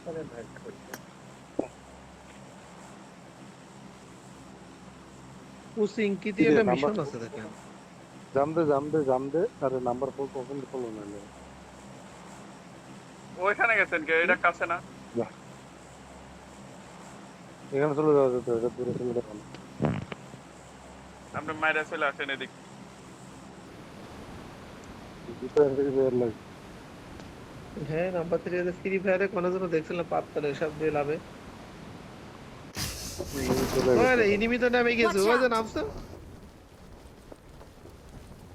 করে ভাগ করতে ও সিঙ্কিতে কিরে একটা নাম্বার মিশন আছে দেখলাম। জাম দে আরে নাম্বার কখন ফলো নাইলে ওইখানে গেছেন কে? কি এটা কাছে না? যা এখানে চলে যাওয়া যেত এটা দূরে চলে যাওয়া ভালো আপনি মাইরা চলে আসেন এদিক। ভিতরে থেকে বের লাগে হ্যাঁ নাম্বার 3 এর ফ্রি ফায়ারে কোন যেন দেখছিলাম পাত্তালে সব দিয়ে লাভে। চলে গেছে আরে এনিমি তো নামে গেছে Watch ওই যে out! নামছে।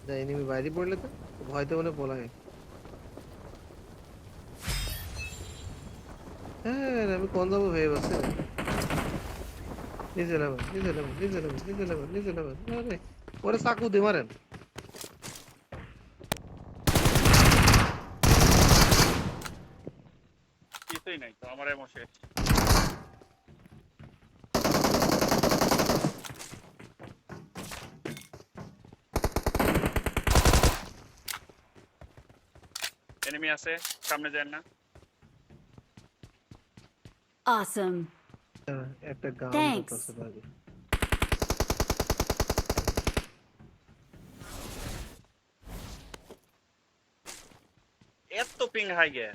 না এনিমি বাইরে পড়লে তো ভয়তে মনে পলায়। হ্যাঁ আমি কোন যাবো ভেবে বসে নিচে নামেন নিচে নামেন নিচে নামেন নিচে নামেন নিচে নামেন আরে ওরে চাকু দিয়ে মারেন। কিছুই নাই তো আমার এমন শেষ। এনিমি আছে, সামনে যান না। Awesome. একটা গান Thanks. আছে ভাই। এত পিং হাই গে।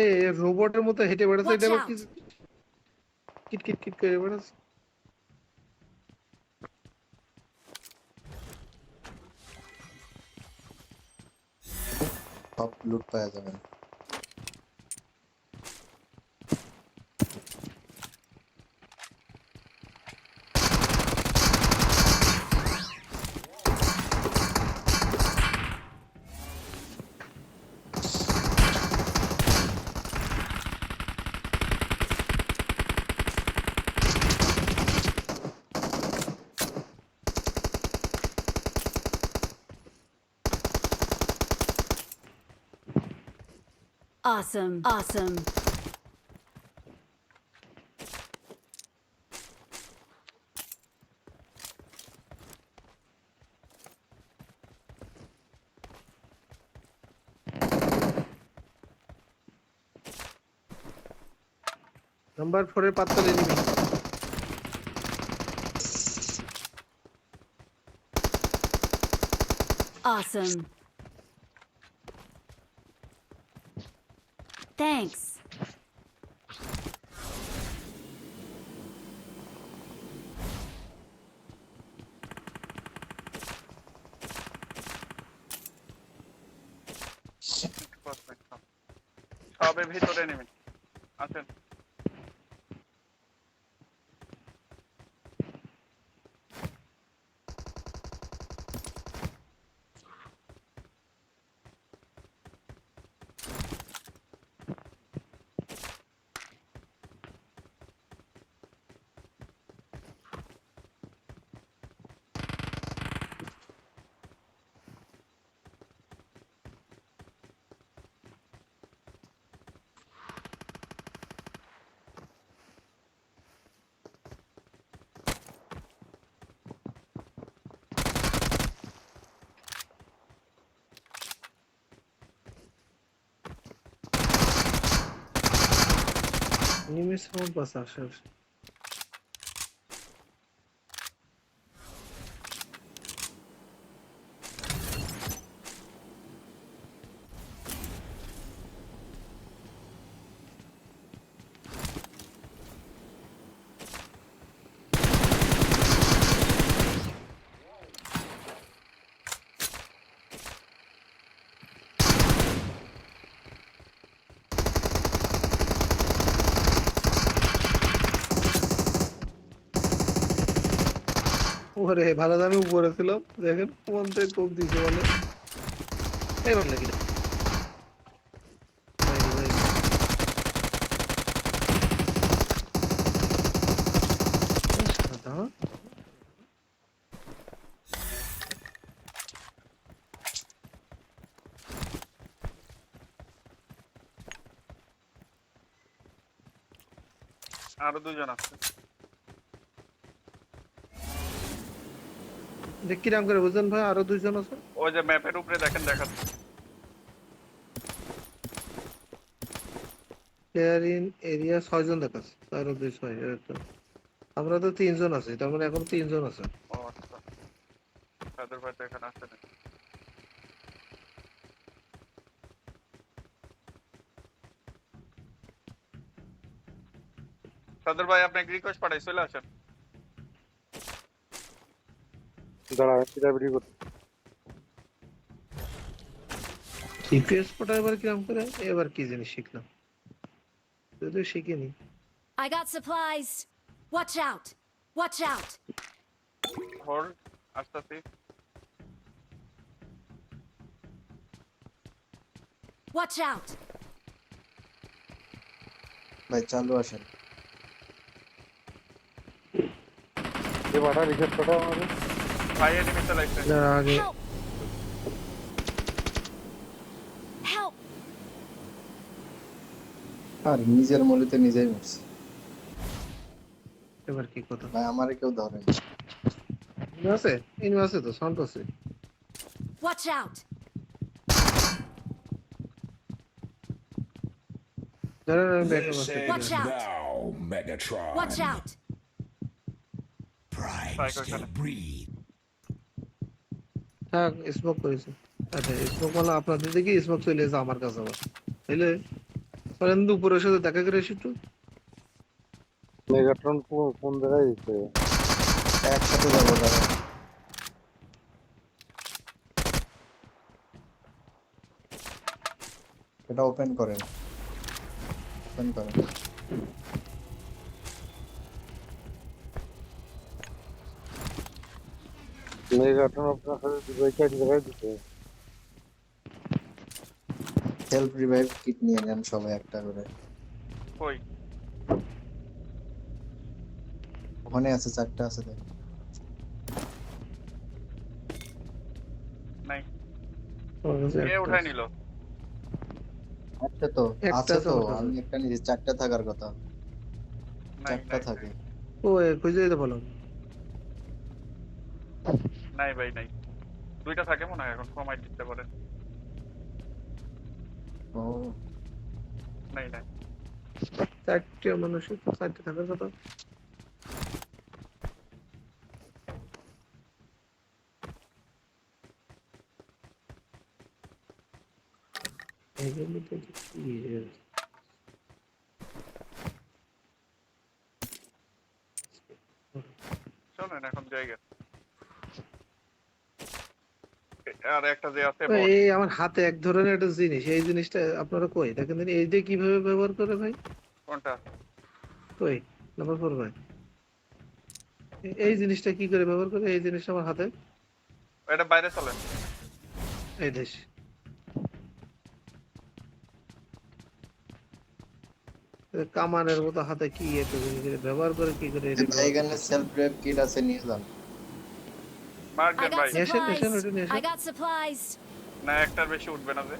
এই রোবটের মতো হেঁটে বেড়াচ্ছে Watch এটা আবার কি out! কিট কিট কিট করে বেড়াচ্ছে। সব লুট পাওয়া যাবে Awesome. Awesome. নাম্বার 4 এর পাত্তালে এনিমি। Awesome. Thanks. সবে ভিতরে নেমে আছেন। এনিমি সাউন্ড পাস আশেপাশে। ওরে ভালো দামে উপরে ছিলাম দেখেন কোন থেকে কোপ দিছে বলে এই বল লাগি ভাই ভাই সাদা আরো দুজন আছে। যে কিরাম করে বুঝলেন ভাই, আরো দুইজন আছে। ওই যে ম্যাপের উপরে দেখেন দেখাচ্ছে। প্লেয়ার ইন এরিয়া 6 জন দেখাচ্ছে, 4 2 6 এরকম। আমরা তো 3 জন আছি, তার মানে এখন 3 জন আছে। ও আচ্ছা, সাদর ভাই তো এখানে আসছে না। সাদর ভাই আপনাকে রিকোয়েস্ট পাঠাই, চলে আসেন। দাঁড়া পিটাপিটি করতে। সিপিএস পটা এবার কিরাম করে, এবার কি জিনিস শিখলাম, যদিও শিখিনি। I got supplies. Watch out. Watch out. Hold, আসতেছি। Watch out. ভাই চালু আসেন। যে পাঠা রিসেট পাঠা আমাদের। ভাই এনিমি চালাইছে। যার আগে Help. Help. আর নিজের মলিতে নিজেই মরছি এবার কি কথা ভাই, আমারে কেউ ধরে। আছে, ইনি আছে তো, সাউন্ড আছে। Watch out. ধরেন আমি ব্যাক This করতে Watch ends out. now, Megatron. Watch out. Pride Psycho still Cannon. breathe. থাক, স্মোক করেছে। আচ্ছা স্মোক মানে আপনাদের দিকে স্মোক চলে এসে আমার কাছে আবার তাইলে চলেন দুপুরের সাথে দেখা করে এসে একটু। মেগাট্রন কোন জায়গায় দিচ্ছে? একসাথে যাবো দাঁড়া। এটা ওপেন করেন, ওপেন করেন। মেগাট্রন আপনার সাথে দুবাইকে এক জায়গায় দিচ্ছে। সেলফ রিভাইভ কিট নিয়ে নেন সবাই একটা করে। কই? ওখানে আছে, 4টা আছে দেখ। নাই। আমার কাছে কে একটা উঠাই আছে। নিল? একটা তো একটা আছে আছে তো, আমার কাছে। আমি একটা নিয়েছি, 4টা থাকার কথা। নাই 4টা নাই, থাকে। ও খুঁজে দিতে বললাম। নাই ভাই নাই। দুইটা থাকে মনে হয়, এখন কমাই দিতে পারে। ও নাই নাই। 4টে মানুষের তো 4টে থাকার কথা। এগুলো তো কি রে? চলেন এখন জায়গা। আর একটা যে আছে ভাই, এই আমার হাতে এক ধরনের একটা জিনিস, এই জিনিসটা আপনারা কই দেখেন দিন, এই যে কিভাবে ব্যবহার করে ভাই, কোনটা? কই নাম্বার 4 ভাই, এই জিনিসটা কি করে ব্যবহার করে, এই জিনিসটা আমার হাতে, এটা বাইরে চলেন। এই দেশ কামানের মতো হাতে কি একটা জিনিস ব্যবহার করে, কি করে এটা ভাই এখানে সেলফ রিভাইভ কিট আছে, নিয়ে যান। মার্ক I দেন got ভাই। Yes, sir, yes, sir, supplies. yes, sir. I got supplies. না একটার বেশি উঠবে না যে।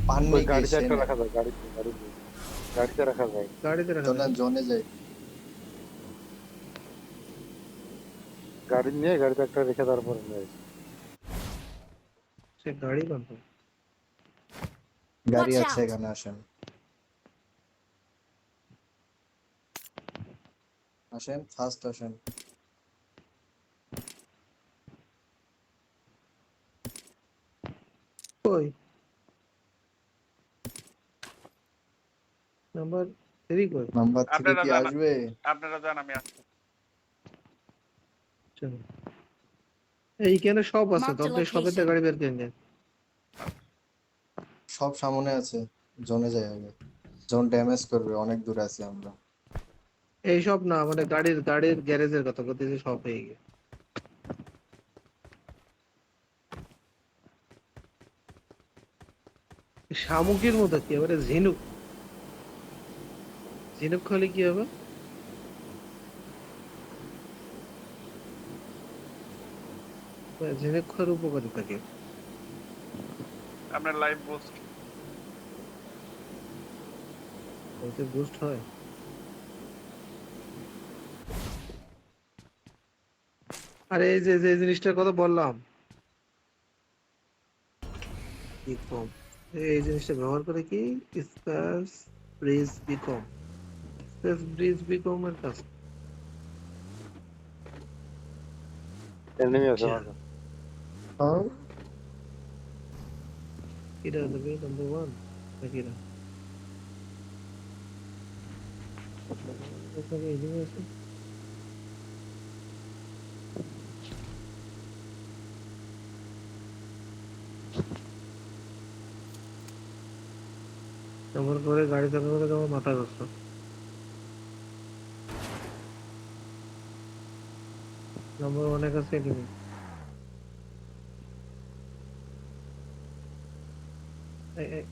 পান ওই নেই গাড়িতে একটা কি রাখা যায়, গাড়িতে রাখা যায়। গাড়িতে রাখা চলেন যায়। জোনে যাই। গাড়ি নিয়ে গাড়িতে একটা রেখে তারপরে নেয়। সে গাড়ি বানতো। গাড়ি Watch আছে out. এখানে, আসেন আসেন, ফার্স্ট আসেন। কই নাম্বার 3 কই? নাম্বার 3 আপনারা কি যান, আসবে? আপনারা যান, আমি আসছি। চলো। এইখানে সব আছে, Mark তো the আপনি সবেতে location. গাড়ি বের করে নেন। সব সামনে আছে, জোনে যাই আগে। জোন ড্যামেজ করবে, অনেক দূরে আছি আমরা। এই সব না, মানে গাড়ির গ্যারেজের কথা বলতেছি, সব হয়ে গেছে। শামুকের মতো কি এবারে ঝিনুক, ঝিনুক খালি কি হবে? ঝিনুক খাওয়ার উপকারী থাকে। আপনার লাইভ বুস্ট। ওতে বুস্ট হয়। আরে এই যে যে জিনিসটার কথা বললাম, বিকম, এই জিনিসটা ব্যবহার করে কি, স্পেস ব্রিজ বিকম, স্পেস ব্রিজ বিকম এর কাজ। এনিমি আছে আচ্ছা, আমার কাছে। হ্যাঁ এটা দেবে নাম্বার 1 নাকি না? ওখানে enemy আছে। আমার পরে গাড়ি চালানো করে আমার মাথা নষ্ট। নাম্বার 1 এর কাছে enemy। এই, এই,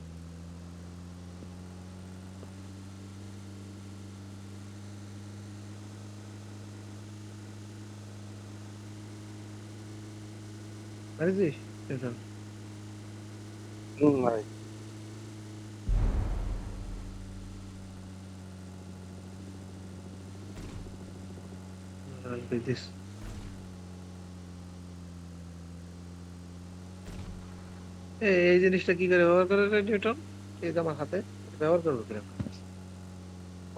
পারিস এটা? ভাই দিস এই জিনিসটা কি করে ব্যবহার করে রে নিউটন? এই যে আমার হাতে ব্যবহার করবো কিরকম?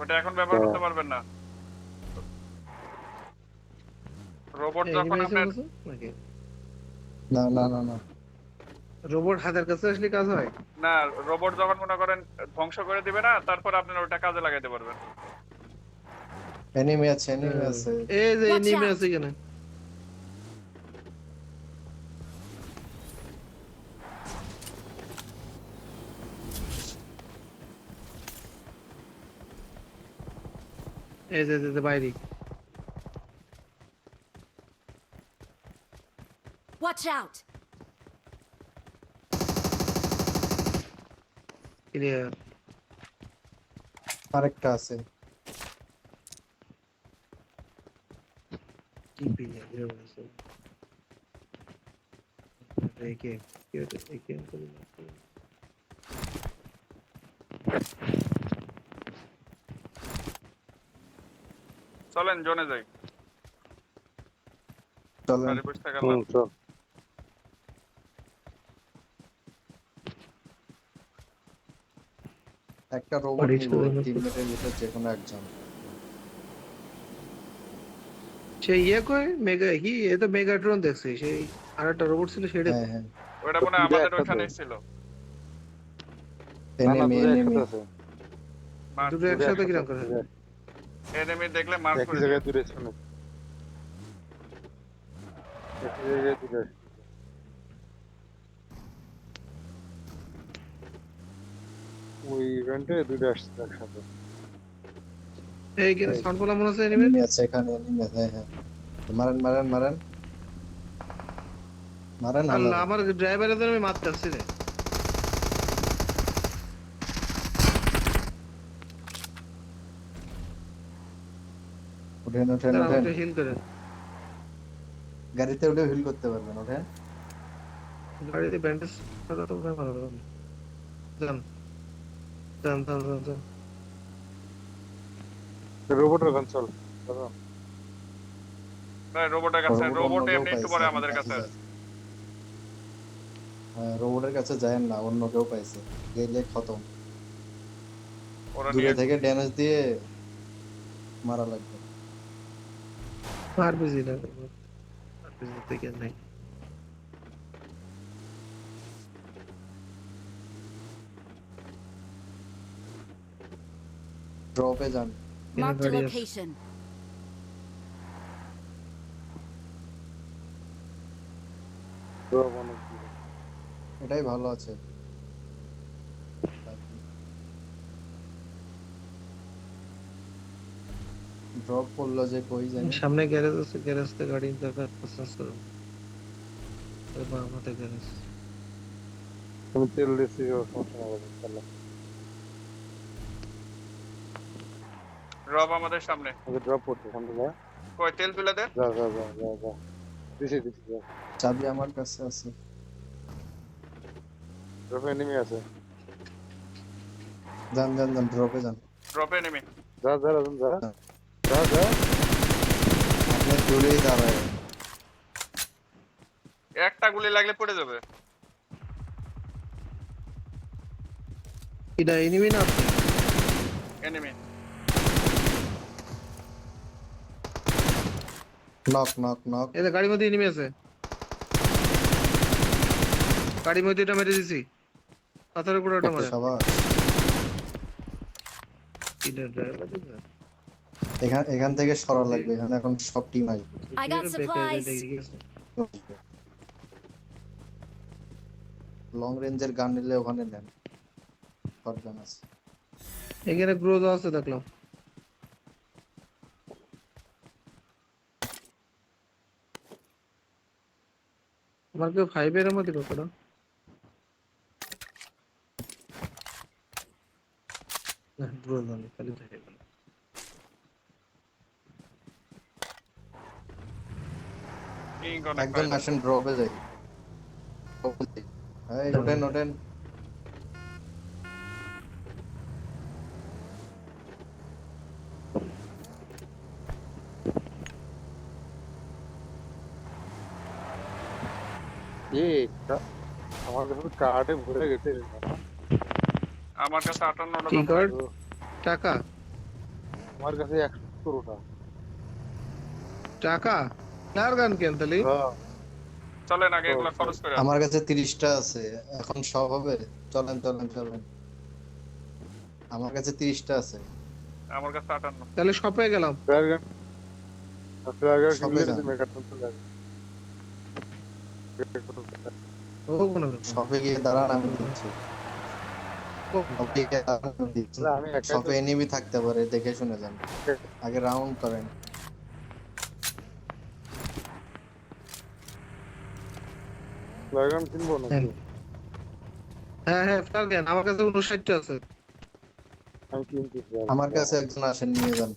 ওটা এখন ব্যবহার করতে পারবেন না। রোবট যখন enemy এসে আপনার বলছে নাকি? না না না না রোবট হাতের কাছে আসলে কাজ হয়? না, রোবট যখন মনে করেন ধ্বংস করে দিবে না, তারপর আপনার ওটা কাজে লাগাইতে পারবেন। এনিমি আছে এনিমি হ্যাঁ। আছে এই যে Watch enemy out! আছে এখানে। এই যে বাইরে। Watch out! ক্লিয়ার। আরেকটা আছে কি পিয়া বের হয়েছে। একে কি হতো একে করে না। চলেন জোনে যাই, চলেন বাড়ি বসে থাকার লাভ। চল একটা রোবট বাড়ি নিব চলে গেছে। টিমমেটের ভিতর যে কোনো একজন সে ইয়ে কই মেগা কি এ তো মেগাট্রন দেখছি, সেই আরেকটা রোবট ছিল সেটা। হ্যাঁ হ্যাঁ ওটা মনে হয় দুটো আমাদের একসাথে। ওইখানেই ছিল। না না এনিমি দুটো এনিমি একসাথে আছে দুটো একসাথে কিরকম করে? এনিমি দেখলে মার্ক একই করে জায়গায় দিবেন। দূরে শুনে একই জায়গায় দূরে ওই ইভেন্টে দুটো আসছে একসাথে এই কি সাউন্ড পেলাম মনে হচ্ছে এনিমি। এনিমি আছে এখানে এনিমি আছে হ্যাঁ হ্যাঁ মারেন মারেন মারেন মারেন আল্লাহ, আল্লাহ আমার ড্রাইভারের জন্য আমি মারতে আসছি রে। উঠেন উঠেন দাঁড়া, উঠেন আমাকে হিল করে। গাড়িতে উঠে হিল করতে পারবেন ওঠেন গাড়িতে ব্যান্ডেজ করা তো ভালো ভালো। যান যান যান যান যান। রোবটের গান চল ভাই রোবটের কাছে, রোবট রোবট অন্য কেউ এমনি একটু পাইছে, পরে আপনি আমাদের কাছে কাছে যান। আসছে। হ্যাঁ রোবটের কাছে যায়েন না অন্য কেউ পাইছে গেলে খতম ওরা দূরে নিয়ে থেকে ড্যামেজ দিয়ে মারা লাগবে আরপিজি না, আরপিজি থেকে নাই। ড্রপে যান Marked a গাড়ি আছে। location. ড্রপ অনেক দূরে। এটাই ভালো আছে ড্রপ করলো যে কই জানি সামনে গ্যারেজ আছে, গ্যারেজ থেকে গাড়ি দেখা চেঞ্জ করো। বা আমাদের গ্যারেজ। তুমি তেল দিচ্ছি সমস্যা না বাবা, চালা। রব আমাদের সামনে। ওকে ড্রপ করতে ওখান থেকে কই তেল তুলে দে। যা যা যা যা যা দিছি দিছি যা চাবি আমার কাছে আছে ড্রপে এনিমি আছে যান যান যান ড্রপে যান ড্রপে নেমে যা যা যা যা যা যা আপনি দূরেই দাঁড়ায় গুলি লাগলে পড়ে যাবে। এটা এনিমি না আপনি? এনিমি। Knock knock knock. এই যে গাড়ির মধ্যে এনিমি আছে, গাড়ির মধ্যে এটা মেরে দিছি, পাথরের উপরে ওটা মারে। সবার এটা ড্রাইভার দিছে। এখান থেকে সরা লাগবে, এখানে এখন সব টিম আসবে। I got supplies. লং রেঞ্জের গান নিলে ওখানে নেন, শটগান আছে। এখানে গ্রোজ আছে দেখলাম। আমার কেউ 5 এর মধ্যে কতটা? না গ্রোজ নেই, খালি থাকে। কিং অনেক একজন পাইছে। আসেন ড্রপে যাই। এই ওঠেন ওঠেন। আমার কাছে কার্ডে ভরে গেছে। আমার কাছে 58টা কি কম কার্ড? নাই। টাকা? আমার কাছে 170টা। টাকা? কার গান কেন তাহলে? হ্যাঁ চলেন আগে এগুলো খরচ করে আসি। আমার কাছে 30টা আছে, এখন সব হবে। চলেন চলেন চলেন, আমার কাছে 30টা আছে। আমার কাছে 58। তাহলে শপে গেলাম। ফ্লেয়ার গান, ফ্লেয়ার গান সবে কিনলে যান। যদি মেগাটন চলে যাবে। ও কোনো শপে গিয়ে দাঁড়ান, আমি দিচ্ছি। শপে গিয়ে দাঁড়ান, আমি দিচ্ছি। আমি একাই তো শপে এনিমি থাকতে পারে, দেখে শুনে যান। আগে রাউন্ড করেন। ফ্লেয়ার গান কিনবো নাকি? হ্যাঁ হ্যাঁ ফ্লার গান আমার কাছে 59টা আছে। আমি কিনতেছি। আমার কাছে একজন আসেন, নিয়ে যান।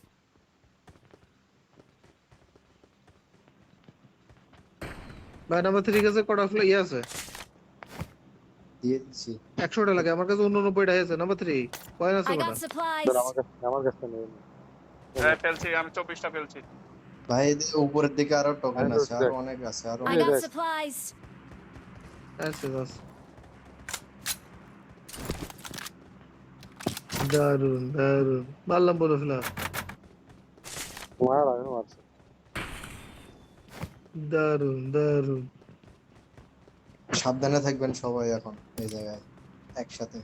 ভাই নাম্বার 3 কাছে কটা ফ্লাই আছে? দিয়ে দিচ্ছি। 100টা লাগে, আমার কাছে 89টা আছে। নাম্বার 3 কয়ন আছে I কটা? got supplies. আমার কাছে নেই। হ্যাঁ ফেলছি, আমি 24টা ফেলছি। ভাই এদিকে উপরের দিকে আরো টোকেন আছে, আরো অনেক আছে, আরো I অনেক। got Yes. supplies. আছে বাস। দারুন দারুন মারলাম বলে ফেলা। তোমার আমি মারছি। দারুন দারুন। সাবধানে থাকবেন সবাই এখন এই জায়গায় একসাথে।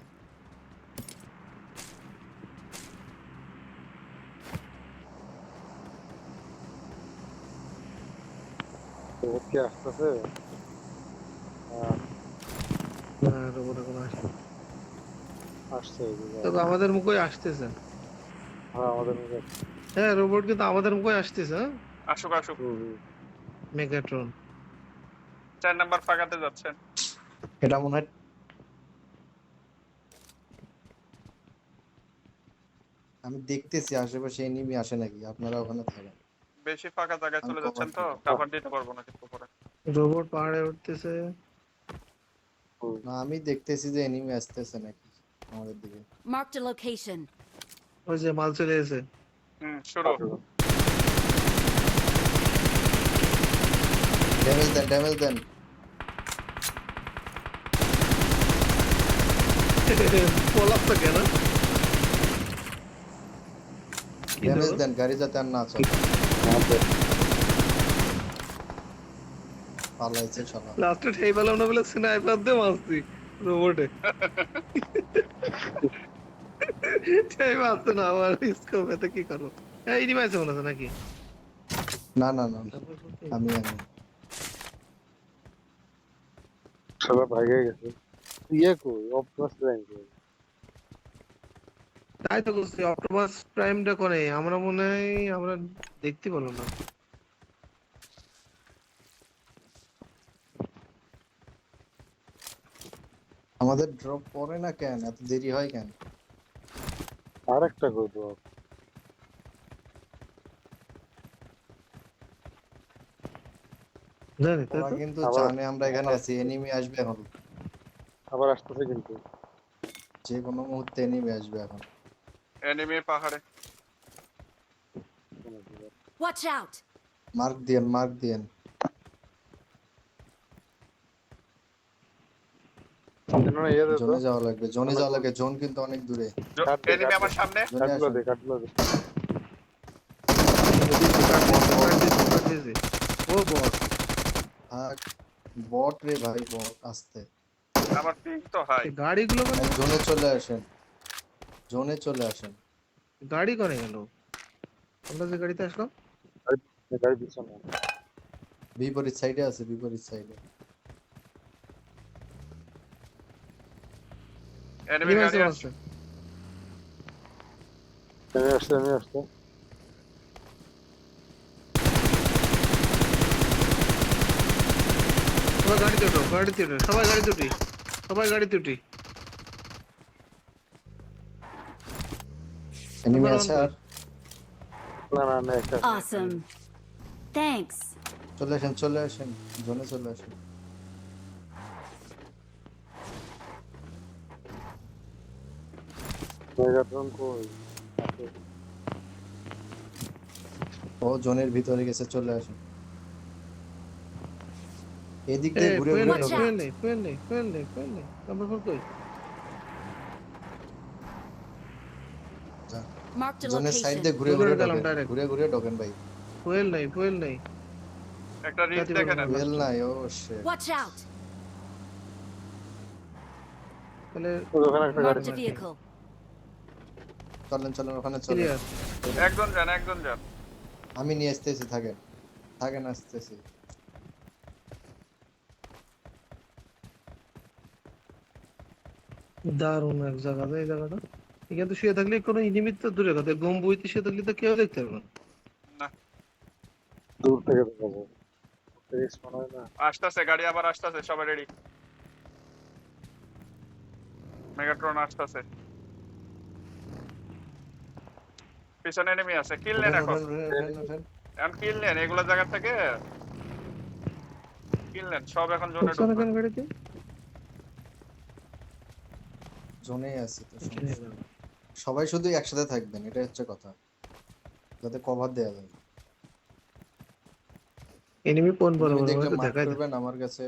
কি আসতেছে? না রোবট এখন আসে। আসছে এদিকে। তবে আমাদের মুখে আসতেছে। হ্যাঁ আমাদের মধ্যে। হ্যাঁ রোবট কিন্তু আমাদের মুখে আসতেছে। হ্যাঁ আসুক আসুক। মেগাট্রন। 4 নাম্বার ফাঁকাতে যাচ্ছেন। এটা মনে হয় আমি দেখতেছি আশেপাশে এনিমি আসে নাকি, আপনারা ওখানে থাকেন। বেশি ফাঁকা জায়গায় আমি চলে যাচ্ছেন তো, cover কভার দিতে পারবো না কিন্তু পরে। রোবট পাহাড়ে উঠতেছে। না আমি দেখতেছি যে এনিমি আসতেছে নাকি আমাদের দিকে। Marked a location. ওই যে মাল চলে এসে। শুরু। ড্যামেজ দেন ড্যামেজ দেন। পলাপ তো কেন? কি ড্যামেজ হলো? দেন, গাড়ি যাতে আর না চলে। পালাইছে শালা। লাস্টে ঠেই পেলাম না বলে স্নাইপার দিয়ে মারছি রোবটে। ঠেই মারছে না আমার স্কোপেতে, কি করবো? হ্যাঁ ইনি মাইছে মনে আছে নাকি? না না না না, আমি সবাই ভাগে গেছে। ইয়ে কই অপবাস র্যাঙ্ক কই? তাই তো বলছি অক্টোপাস প্রাইমটা করে আমরা মনে হয় আমরা দেখতে পেলাম না। আমাদের ড্রপ পড়ে না কেন, এত দেরি হয় কেন? আরেকটা কই তো? জানি তাই ওরা তো? কিন্তু আবার- জানে আমরা এখানে আছি, এনিমি আসবে এখন, আবার আসতেছে কিন্তু। যে কোনো মুহূর্তে এনিমি আসবে এখন। এনিমি পাহাড়ে। Watch out. মার্ক দিয়েন মার্ক দিয়েন। না ইয়ে দে তো জোনে যাওয়া লাগবে, জোনে যাওয়া লাগবে, জোন কিন্তু অনেক দূরে। কাট দে, এনিমি কাট আমার দে। সামনে। জোনে কাটলো আসেন। দে, কাটলো দে। কাট দিয়েছে। ও বট। থাক, বট রে ভাই, বট। আসতে আমার পিং তো হাই। গাড়িগুলো মানে জোনে চলে আসেন, জোনে চলে আসেন। গাড়ি করে গেল, আমরা যে গাড়িতে আসলাম। গাড়ি পিছনে। বিপরীত সাইডে আছে, বিপরীত সাইডে। এনিমি গাড়ি আছে আসছে। নেমে আসছে, নেমে আসছে। সবাই গাড়িতে উঠো, গাড়িতে উঠো, সবাই গাড়িতে উঠি, সবাই গাড়িতে উঠি। এনিমি এবার আছে on আর? না না না, একটা Awesome. Thanks. চলে আসেন, চলে আসেন, জোনে চলে আসেন। মেগাট্রন কই আছে? ও জোনের ভিতরে গেছে, চলে আসেন। এদিক দিয়ে ঘুরে ঘুরে Watch ঢোকেন। out. ফুয়েল নেই, ফুয়েল নেই, ফুয়েল নেই, ফুয়েল নেই। নাম্বার 4 কই? Marked a জোনের সাইড দিয়ে location. ঘুরে ঘুরে ঘুরে গেলাম ঢোকেন, direct। ঘুরে ঘুরে ঢোকেন ভাই। ফুয়েল নেই, ফুয়েল নেই। একটা রিচ জাতি দেখে বড় নেন। না। ওয়েল নাই, ও শিট। Watch out. তাহলে ওখানে একটা গাড়ি। Marked a vehicle. চলেন চলেন, ওখানে চলেন। ক্লিয়ার। একজন যান, একজন যান। আমি নিয়ে আসতেছি, থাকেন থাকেন, আসতেছি। দারুণ এক জায়গাতে, এই জায়গাটা। এখানে তো শুয়ে থাকলে কোনো ইনিমিত তো দূরে কথা, গম্বুইতে শুয়ে থাকলে তো কেউ দেখতে পারবে না। না, দূর থেকে দেখা যায়। রিস্ক মনে হয় না। আসতেছে গাড়ি, আবার আসতেছে, সবাই রেডি। মেগাট্রন আসতেছে। পিছনে এনিমি আছে, কিল নেন ওঠেন এখন। ওঠেন ওঠেন ওঠেন ওঠেন। এখন কিল নেন, এগুলো জায়গা থেকে কিল নেন। সব এখন জোনে ঢুকছো না ঢুকবে। কেন গাড়িতে? জোনেই আছে তো, সমস্যা নেই। সবাই শুধু একসাথে থাকবেন, এটা হচ্ছে কথা, যাতে কভার দেয়া যায়। এনিমি কোন বড় এনিমি বড় দেখলে হয়তো মার্ক দেখাই দেয়। করবেন আমার কাছে।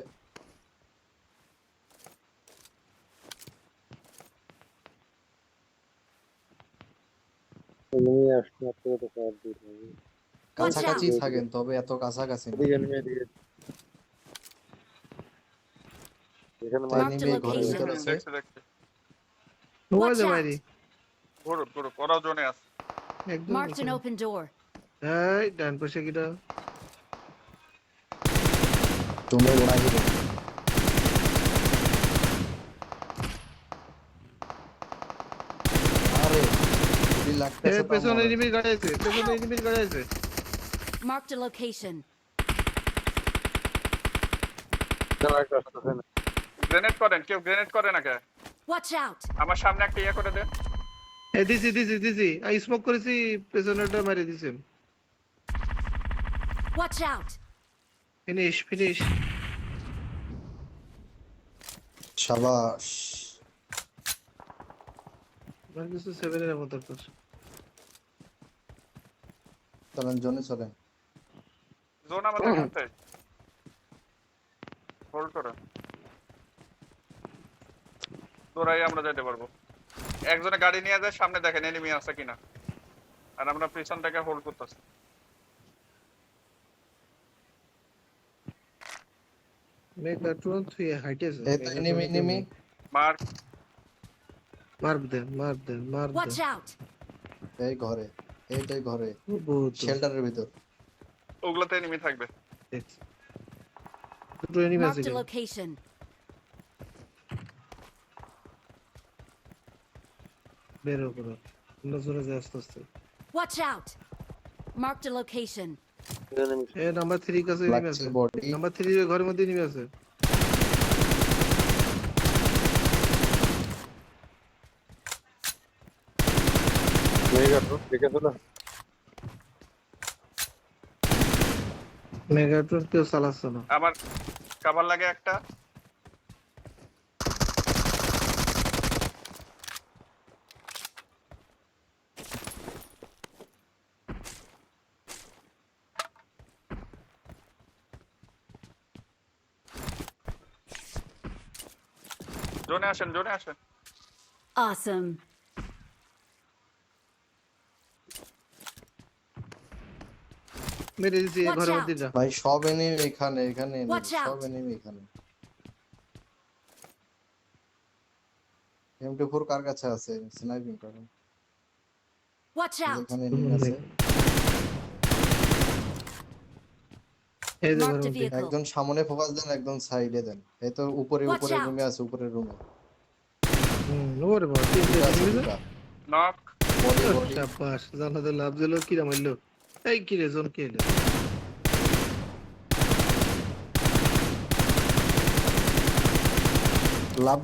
এনিমি আসছে না তো তো সব দূর হবে। Watch কাছাকাছি out. থাকেন, তবে এত কাছাকাছি না। এদিকে এনিমি, এদিকে। এখানে তো মার এনিমি এই ঘরের location. ভিতর আছে। দেখছি দেখছি। ওই Watch যে out. বাইরে গ্রুপ গ্রুপ, ওরাও জোনে আছে। একদম Marked an নিচে। open door. এই ডান পাশে কিটা? তোমরা ওড়া হিরো। আরে গুলি লাগতেছে, তাও পেছনে মরে। এনিমির গাড়ি আছে, পেছনে এনিমির গাড়ি আছে। Marked a location. এখানে একটা আসতেছে না। গ্রেনেড করেন, কেউ গ্রেনেড করে না কে? Watch out. আমার সামনে একটা ইয়ে করে দেন। এই দিছি আমি স্মোক করেছি, পেছনেটা মেরে দিছি। Watch out. Finish finish. শাবাশ। আমার কিছু 7 এর মতো দরকার। চলেন জোনে চলেন। জোন আমাদের মধ্যে। হোল্ড করো। তোরাই আমরা যেতে পারবো। একজনে গাড়ি নিয়ে যায়, সামনে দেখেন এনিমি আছে কিনা। আর আমরা পিছন থেকে হোল্ড করতেছি। মেগাট্রন 3 হাইটে আছে। এই তো এনিমি, এনিমি। মার। মার দে, মার দে, মার দে। Watch out. এই ঘরে, এই তো এই ঘরে, বহুত শেল্টারের ভিতর। ওগুলোতে এনিমি থাকবে। দেখছি। দুটো এনিমি আছে Marked a এখানে। location. বের করো। নজরে যা আস্তে আস্তে। Watch out. Marked a location. Enemy এ নাম্বার 3 কাছে এনিমি আছে। লাগছে বডি। নাম্বার 3 এর ঘরের মধ্যে এনিমি আছে। মেগাট্রন দেখে তো না। মেগাট্রন কেউ চালাচ্ছে না। আমার কাভার লাগে একটা। জোনে আসেন, জোনে আসেন। Awesome. মেরে দিছি এই Watch ঘরের out. মধ্যে যা। ভাই সব এনিমি এখানে এখানে enemy, Watch out. সব এনিমি এখানে। M24 কার কাছে আছে? স্নাইপিং করেন। Watch out. এখানে এনিমি আছে। এই যে Marked ঘরের a মধ্যে। vehicle. একজন সামনে ফোকাস দেন, একজন সাইডে দেন। এই তো উপরে Watch উপরে out. রুমে আছে, উপরের রুমে। ওরে বাবা, তিনটে enemy না? নক। বডি বডি শাবাশ, জানাতে লাভ দিল, কিরা মারলো। এই কিরে জোন কে এলো? লাভ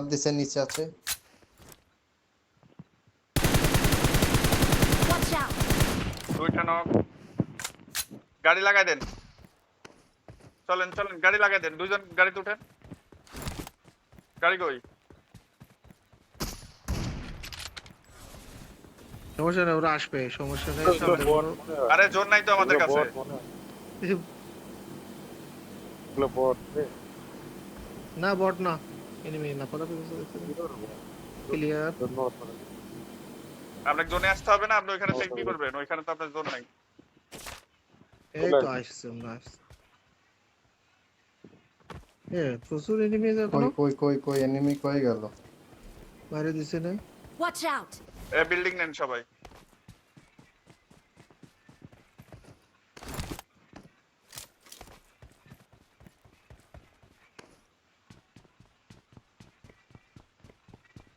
দিছে নিচে আছে। Watch out. দুইটা নক। গাড়ি লাগাই দেন। চলেন চলেন, গাড়ি লাগাই দেন। দুইজন গাড়িতে উঠেন। গাড়ি কই? সমস্যা নেই, ওরা আসবে, সমস্যা নেই। এগুলো সামনে বট বড়- মনে হয়। আরে জোন নাই তো আমাদের এগুলো কাছে। বট মনে হয়। এসব- এগুলো বট রে। না বট না, এনিমি না, পড়া ক্লিয়ার। ধন্যবাদ মানে। আপনাকে জোনে আসতে হবে না, আপনি ওইখানে থেকে কি করবেন? ওইখানে তো আপনার জোন নাই। এই তো আসছে, আমরা আসছে। প্রচুর এনিমি এখনো কই এনিমি কই গেল? বাইরে দিছে না। Watch out. এ বিল্ডিং নেন সবাই।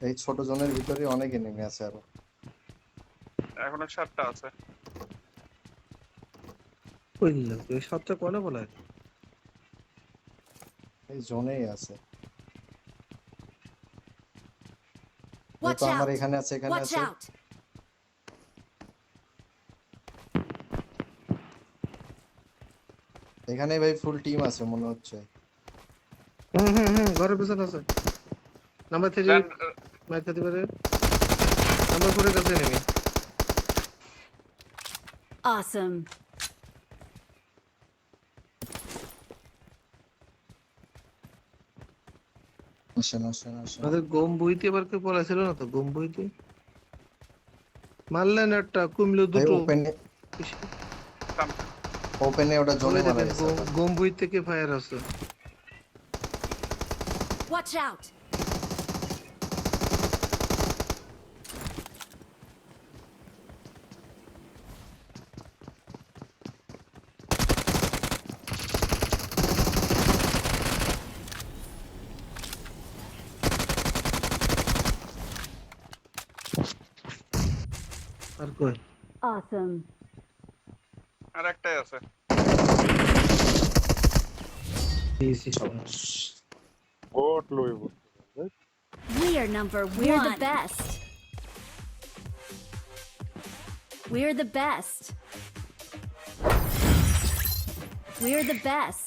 এই ছোট জোনের ভিতরে অনেক এনিমি আছে আরো। এখনো 7টা আছে। কই দিল তুই? সবটা কোনে বলায়? এই জোনেই আছে। এই Watch তো আমার out. এখানে আছে, এখানে Watch আছে। out. এখানে ভাই ফুল টিম আছে মনে হচ্ছে। ঘরের পেছনে আছে। নাম্বার 3 দেন, মাইর খেতে পারে। নাম্বার 4 এর কাছে এনিমি। Awesome. আসেন। আমাদের গম বইতে এবার কেউ পড়াছিল না তো, গম বইতে মারলেন একটা, কমলো ভাই দুটো। ওপেনে ওটা জোনে ওই মারা দেখেন, গেছে। গম বই থেকে ফায়ার আছে। Watch out. আর কই? Awesome. আর একটাই আছে। দিয়েছি সব। বট লইব। We are number one. We're the best. We're the best. We're the best.